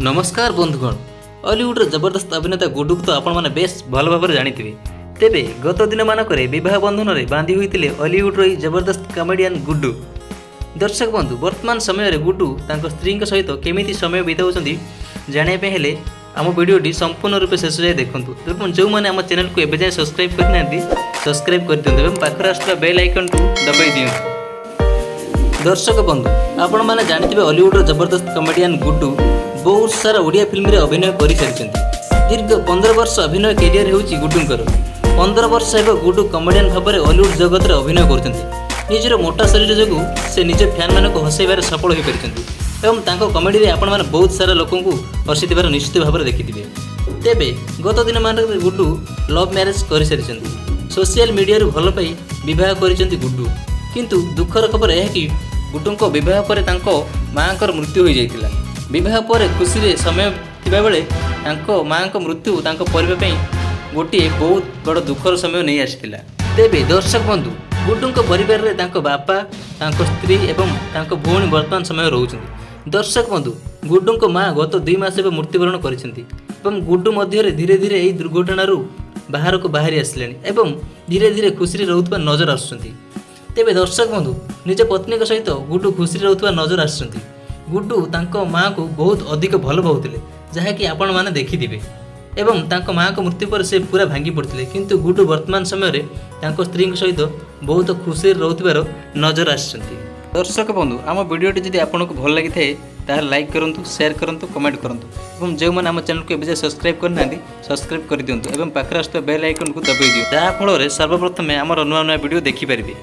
नमस्कार बंधुगण ऑलीवुड जबरदस्त अभिनेता गुडू तो आपण माने बेस भल भाव जानिथिबे। तेबे गत दिन मानक विवाह बंधन में बांधी होते ऑलीवुड जबरदस्त कमेडियन गुडू। दर्शक बंधु वर्तमान समय गुडू तांको स्त्री सहित केमिति समय बिताउछंती जानिया हेले आम वीडियोटी संपूर्ण रूप शेष जाए देखु। जो मैंने आम चैनल को एवं सब्सक्राइब करना सब्सक्राइब कर दिखाते पाखर आसुवा बेल आइकन को दबाई दिखाँ। दर्शक बंधु आपण मैंने जानते ऑलीवुड जबरदस्त कमेडियन गुडू बहुत सारा ओडिया फिल्म रे अभिनय कर सारी। दीर्घ 15 वर्ष अभिनय कैरियर होउची गुडूंकर। 15 वर्ष हेब गुडू कमेडियन भाव में ऑलीवुड जगत रे अभिनय करछन्ती। निजर मोटा शरीर जोगु से निज फैन मानक हसैबार सफल हो पारिछन्ती एवं तांको कमेडी रे आपण माने बहुत सारा लोकन को हसिथिबार निश्चित भाव में देखिथिबे। तेबे गत दिन मानक गुडू लव मैरिज कर सारी। सोशल मीडिया रु भल पाई विवाह करिसन्ती गुडू। किंतु दुखर खबर यह कि गुडूंको विवाह पर तांको मांकर मृत्यु हो जाइतिला। विवाह पर खुशी रे समय थिबा बेले तांको मांको मृत्यु तांको परिवार पई गोटे बहुत बड़ दुखर समय नहीं आसीतिला। तेबे दर्शक बंधु गुडूंको परिवार रे तांको बापा तांको स्त्री एवं तांको भौणी वर्तमान समय रहउछन्ती। दर्शक बंधु गुडूंको मां गत 2 मास एवं मृत्युवरण करिसन्ती एवं गुडू मध्य धीरे धीरे एही दुर्घटना बाहर को बाहरी आसिलेनी एवं धीरे धीरे खुशी रे रहउतबा नजर आसुछन्ती। तेबे दर्शक बंधु निज पत्नी सहित गुडू खुशी रे रहउतबा नजर आसुछन्ती। गुडू तांको माँ को बहुत अधिक भल पाउथिले जहाँकि आपण माने देखिथिबे एवं तांको माँ को मृत्यु पर से पूरा भांगी पड़थिले। किंतु गुडू वर्तमान समय रे तांको स्त्री सहित बहुत खुशी रहउथिबार नजर आसुछन्ती। दर्शक बंधु आम वीडियोटी जदि आपको भल लगी थाए ताहले लाइक करंतु, शेयर करंतु, कमेंट करंतु एवं जो मैंने आम चैनल को एवं सब्सक्राइब करना सब्सक्राइब कर दियंतु एवं पाखर आसुवा बेल आइकन को दबाई दियंतु जहाँ फल सर्वप्रथम आमर नुआ नुआ वीडियो देखिपारे।